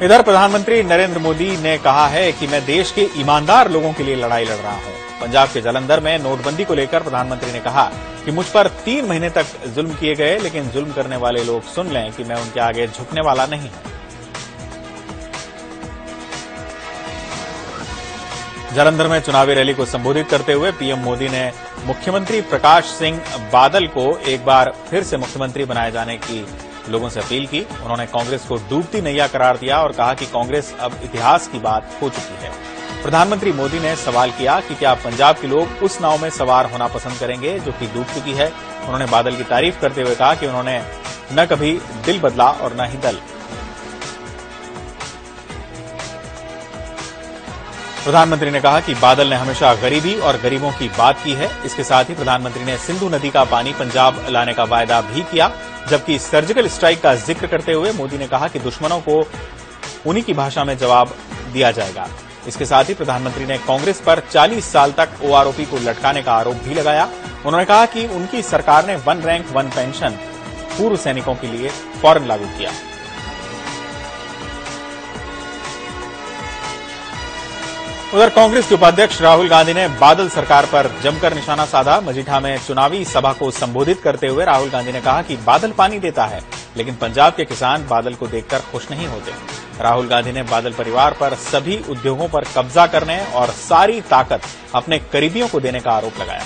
इधर प्रधानमंत्री नरेंद्र मोदी ने कहा है कि मैं देश के ईमानदार लोगों के लिए लड़ाई लड़ रहा हूं। पंजाब के जालंधर में नोटबंदी को लेकर प्रधानमंत्री ने कहा कि मुझ पर 3 महीने तक जुल्म किए गए, लेकिन जुल्म करने वाले लोग सुन लें कि मैं उनके आगे झुकने वाला नहीं हूं। जालंधर में चुनावी रैली को संबोधित करते हुए पीएम मोदी ने मुख्यमंत्री प्रकाश सिंह बादल को एक बार फिर से मुख्यमंत्री बनाए जाने की लोगों से अपील की। उन्होंने कांग्रेस को डूबती नैया करार दिया और कहा कि कांग्रेस अब इतिहास की बात हो चुकी है। प्रधानमंत्री मोदी ने सवाल किया कि क्या पंजाब के लोग उस नाव में सवार होना पसंद करेंगे जो कि डूब चुकी है। उन्होंने बादल की तारीफ करते हुए कहा कि उन्होंने न कभी दिल बदला और न ही दल। प्रधानमंत्री ने कहा कि बादल ने हमेशा गरीबी और गरीबों की बात की है। इसके साथ ही प्रधानमंत्री ने सिंधु नदी का पानी पंजाब लाने का वायदा भी किया, जबकि सर्जिकल स्ट्राइक का जिक्र करते हुए मोदी ने कहा कि दुश्मनों को उन्हीं की भाषा में जवाब दिया जाएगा। इसके साथ ही प्रधानमंत्री ने कांग्रेस पर 40 साल तक ओआरओपी को लटकाने का आरोप भी लगाया। उन्होंने कहा कि उनकी सरकार ने 1 रैंक 1 पेंशन पूर्व सैनिकों के लिए फौरन लागू किया। उधर कांग्रेस के उपाध्यक्ष राहुल गांधी ने बादल सरकार पर जमकर निशाना साधा। मजीठा में चुनावी सभा को संबोधित करते हुए राहुल गांधी ने कहा कि बादल पानी देता है, लेकिन पंजाब के किसान बादल को देखकर खुश नहीं होते। राहुल गांधी ने बादल परिवार पर सभी उद्योगों पर कब्जा करने और सारी ताकत अपने करीबियों को देने का आरोप लगाया।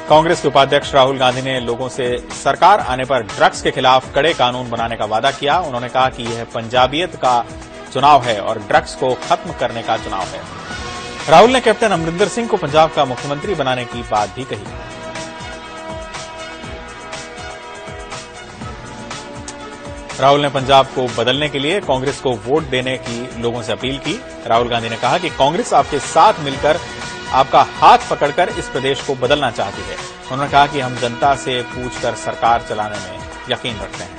कांग्रेस के उपाध्यक्ष राहुल गांधी ने लोगों से सरकार आने पर ड्रग्स के खिलाफ कड़े कानून बनाने का वादा किया। उन्होंने कहा कि यह पंजाबियत का चुनाव है और ड्रग्स को खत्म करने का चुनाव है। राहुल ने कैप्टन अमरिंदर सिंह को पंजाब का मुख्यमंत्री बनाने की बात भी कही। राहुल ने पंजाब को बदलने के लिए कांग्रेस को वोट देने की लोगों से अपील की। राहुल गांधी ने कहा कि कांग्रेस आपके साथ मिलकर आपका हाथ पकड़कर इस प्रदेश को बदलना चाहती है। उन्होंने कहा कि हम जनता से पूछकर सरकार चलाने में यकीन रखते हैं।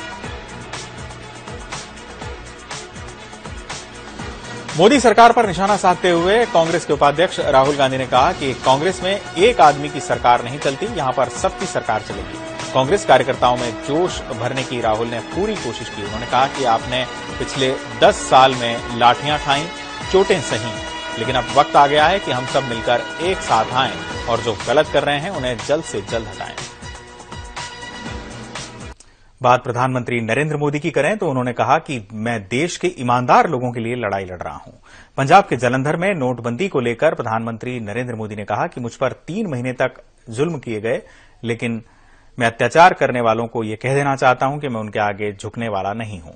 मोदी सरकार पर निशाना साधते हुए कांग्रेस के उपाध्यक्ष राहुल गांधी ने कहा कि कांग्रेस में एक आदमी की सरकार नहीं चलती, यहां पर सबकी सरकार चलेगी। कांग्रेस कार्यकर्ताओं में जोश भरने की राहुल ने पूरी कोशिश की। उन्होंने कहा कि आपने पिछले 10 साल में लाठियां खाई, चोटें सही, लेकिन अब वक्त आ गया है कि हम सब मिलकर एक साथ आएं और जो गलत कर रहे हैं उन्हें जल्द से जल्द हटाएं। बात प्रधानमंत्री नरेंद्र मोदी की करें तो उन्होंने कहा कि मैं देश के ईमानदार लोगों के लिए लड़ाई लड़ रहा हूं। पंजाब के जालंधर में नोटबंदी को लेकर प्रधानमंत्री नरेंद्र मोदी ने कहा कि मुझ पर 3 महीने तक जुल्म किए गए, लेकिन मैं अत्याचार करने वालों को यह कह देना चाहता हूं कि मैं उनके आगे झुकने वाला नहीं हूं।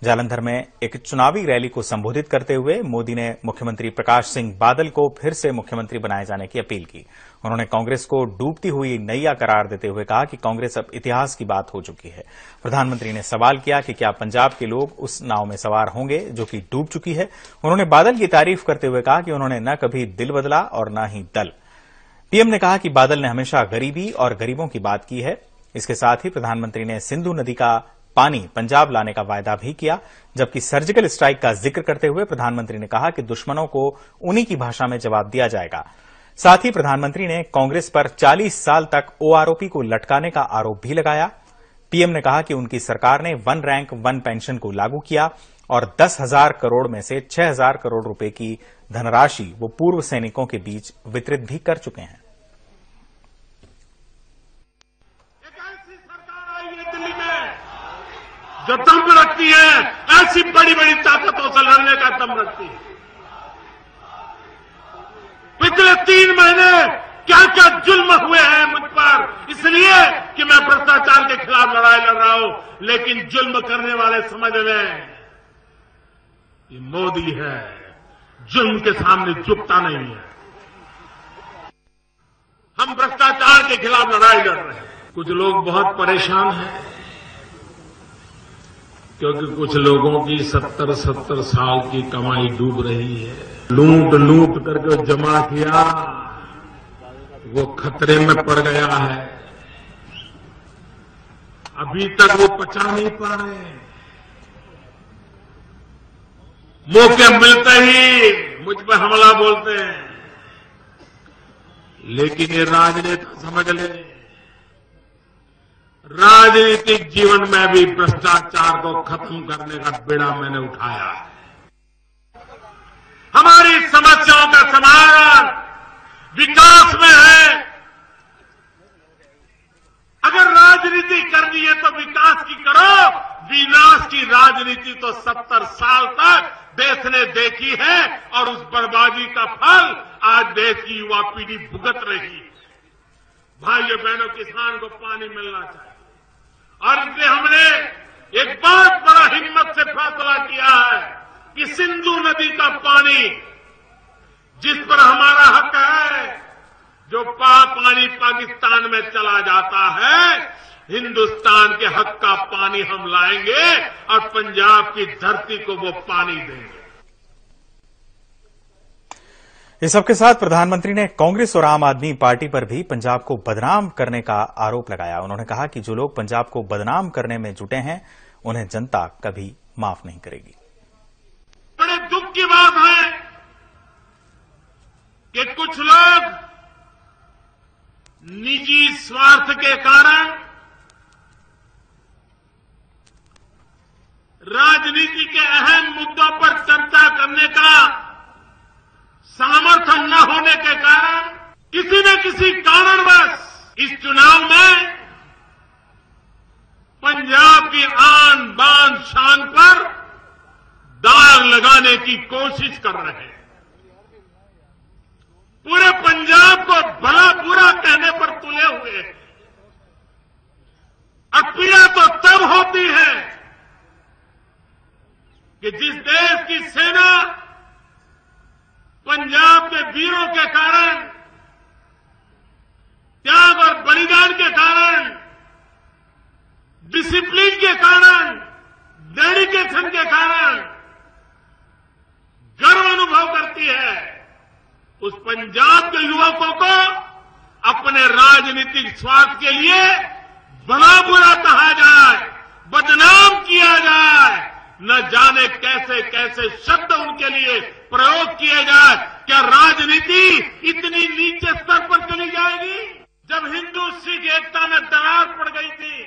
जालंधर में एक चुनावी रैली को संबोधित करते हुए मोदी ने मुख्यमंत्री प्रकाश सिंह बादल को फिर से मुख्यमंत्री बनाए जाने की अपील की। उन्होंने कांग्रेस को डूबती हुई नैया करार देते हुए कहा कि कांग्रेस अब इतिहास की बात हो चुकी है। प्रधानमंत्री ने सवाल किया कि क्या पंजाब के लोग उस नाव में सवार होंगे जो कि डूब चुकी है। उन्होंने बादल की तारीफ करते हुए कहा कि उन्होंने न कभी दिल बदला और न ही दल। पीएम ने कहा कि बादल ने हमेशा गरीबी और गरीबों की बात की है। इसके साथ ही प्रधानमंत्री ने सिंधु नदी का पानी पंजाब लाने का वायदा भी किया, जबकि सर्जिकल स्ट्राइक का जिक्र करते हुए प्रधानमंत्री ने कहा कि दुश्मनों को उन्हीं की भाषा में जवाब दिया जाएगा। साथ ही प्रधानमंत्री ने कांग्रेस पर 40 साल तक ओआरओपी को लटकाने का आरोप भी लगाया। पीएम ने कहा कि उनकी सरकार ने 1 रैंक 1 पेंशन को लागू किया और 10,000 करोड़ में से 6,000 करोड़ रुपए की धनराशि वो पूर्व सैनिकों के बीच वितरित भी कर चुके हैं। जो दम रखती है, ऐसी बड़ी बड़ी ताकतों से लड़ने का दम रखती है। पिछले 3 महीने क्या क्या जुल्म हुए हैं मुझ पर, इसलिए कि मैं भ्रष्टाचार के खिलाफ लड़ाई लड़ रहा हूं। लेकिन जुल्म करने वाले समझ लें ये मोदी है, जुल्म के सामने झुकता नहीं है। हम भ्रष्टाचार के खिलाफ लड़ाई लड़ रहे हैं। कुछ लोग बहुत परेशान हैं क्योंकि कुछ लोगों की 70-70 साल की कमाई डूब रही है। लूट लूट करके जमा किया, वो खतरे में पड़ गया है। अभी तक वो पचा नहीं पाए। मौके मिलते ही मुझ पर हमला बोलते हैं। लेकिन ये राजनेता समझ ले, राजनीतिक जीवन में भी भ्रष्टाचार को खत्म करने का बेड़ा मैंने उठाया है। हमारी समस्याओं का समाधान विकास में है। अगर राजनीति करनी है तो विकास की करो, विनाश की राजनीति तो 70 साल तक देश ने देखी है और उस बर्बादी का फल आज देश की युवा पीढ़ी भुगत रही है। भाइयों बहनों, किसान को पानी मिलना चाहिए और इसलिए हमने एक बहुत बड़ा हिम्मत से फैसला किया है कि सिंधु नदी का पानी जिस पर हमारा हक है, जो पानी पाकिस्तान में चला जाता है, हिंदुस्तान के हक का पानी हम लाएंगे और पंजाब की धरती को वो पानी देंगे। इस सबके साथ प्रधानमंत्री ने कांग्रेस और आम आदमी पार्टी पर भी पंजाब को बदनाम करने का आरोप लगाया। उन्होंने कहा कि जो लोग पंजाब को बदनाम करने में जुटे हैं, उन्हें जनता कभी माफ नहीं करेगी। बड़े दुख की बात है कि कुछ लोग निजी स्वार्थ के कारण राजनीति के अहम मुद्दों पर चर्चा करने का सामर्थ्य न होने के कारण किसी न किसी कारणवश इस चुनाव में पंजाब की आन बान शान पर दाग लगाने की कोशिश कर रहे हैं। पूरे पंजाब को भला बुरा कहने पर तुले हुए हैं। और पीड़ा तो तब होती है कि जिस देश की सेना पंजाब के वीरों के कारण, त्याग और बलिदान के कारण, डिसिप्लिन के कारण, डेडिकेशन के कारण गर्व अनुभव करती है, उस पंजाब के युवकों को अपने राजनीतिक स्वार्थ के लिए भला बुरा कहा जाए, बदनाम किया जाए, न जाने कैसे कैसे शब्द उनके लिए प्रयोग किए जाए। क्या राजनीति इतनी नीचे स्तर पर चली जाएगी? जब हिंदू सिख एकता में दरार पड़ गई थी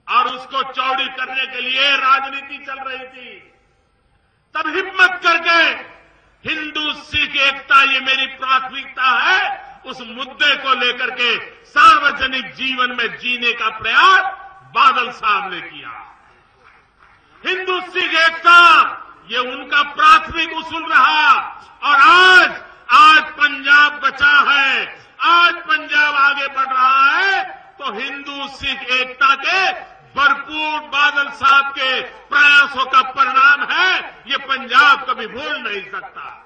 और उसको चौड़ी करने के लिए राजनीति चल रही थी, तब हिम्मत करके हिंदू सिख एकता ये मेरी प्राथमिकता है, उस मुद्दे को लेकर के सार्वजनिक जीवन में जीने का प्रयास बादल साहब ने किया। हिंदू सिख एकता ये उनका प्राथमिक उसूल रहा और आज पंजाब बचा है, आज पंजाब आगे बढ़ रहा है, तो हिंदू सिख एकता के भरपूर बादल साहब के प्रयासों का परिणाम है। ये पंजाब कभी भूल नहीं सकता।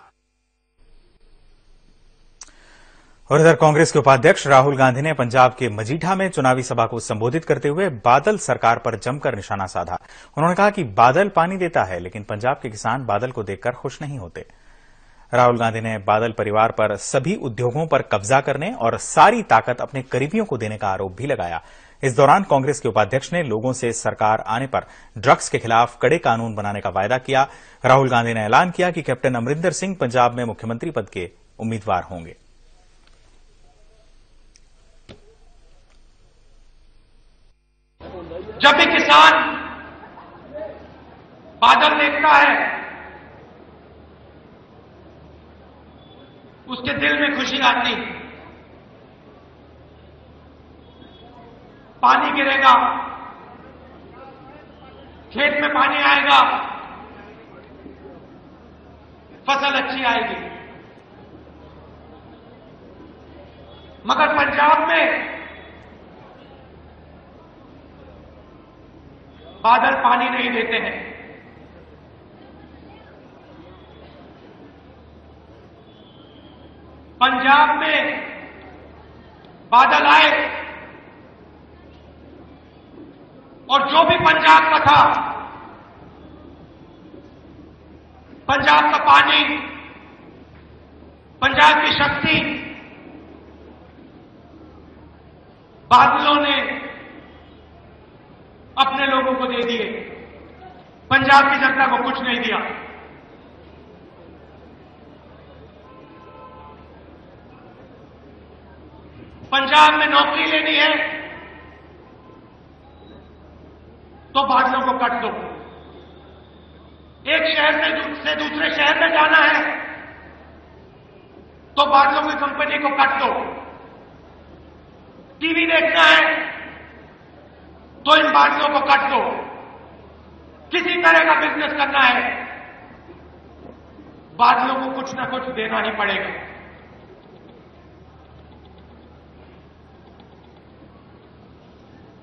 और इधर कांग्रेस के उपाध्यक्ष राहुल गांधी ने पंजाब के मजीठा में चुनावी सभा को संबोधित करते हुए बादल सरकार पर जमकर निशाना साधा। उन्होंने कहा कि बादल पानी देता है, लेकिन पंजाब के किसान बादल को देखकर खुश नहीं होते। राहुल गांधी ने बादल परिवार पर सभी उद्योगों पर कब्जा करने और सारी ताकत अपने करीबियों को देने का आरोप भी लगाया। इस दौरान कांग्रेस के उपाध्यक्ष ने लोगों से सरकार आने पर ड्रग्स के खिलाफ कड़े कानून बनाने का वायदा किया। राहुल गांधी ने ऐलान किया कि कैप्टन अमरिंदर सिंह पंजाब में मुख्यमंत्री पद के उम्मीदवार होंगे। जब भी किसान बादल देखता है, उसके दिल में खुशी आती। पानी गिरेगा, खेत में पानी आएगा, फसल अच्छी आएगी। मगर पंजाब में बादल पानी नहीं देते हैं। पंजाब में बादल आए और जो भी पंजाब का था, पंजाब का पानी, पंजाब की शक्ति बादलों ने अपने लोगों को दे दिए। पंजाब की जनता को कुछ नहीं दिया। पंजाब में नौकरी लेनी है तो बादलों को काट दो। एक शहर से दूसरे शहर में जाना है तो बादलों की कंपनी को काट दो। टीवी देखना है तो इन बादलों को काट दो। किसी तरह का बिजनेस करना है बादलों को कुछ ना कुछ देना ही पड़ेगा।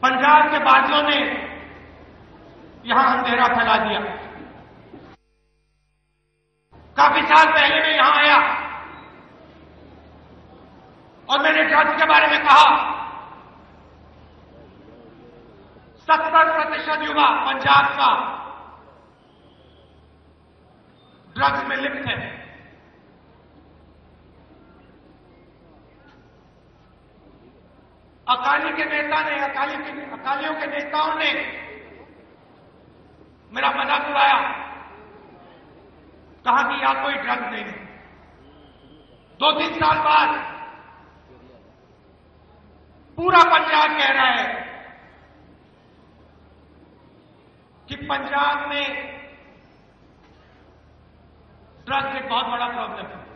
पंजाब के बादलों ने यहां अंधेरा फैला दिया। काफी साल पहले मैं यहां आया और मैंने ड्रग्स के बारे में कहा। 70% युवा पंजाब का ड्रग्स में लिप्त है। अकाली के नेता ने अकालियों के नेताओं ने मेरा मजाक उड़ाया, कहा कि यहां कोई ड्रग्स नहीं है। 2-3 साल बाद पूरा पंजाब कह रहा है कि पंजाब में ड्रग्स एक बहुत बड़ा प्रॉब्लम है।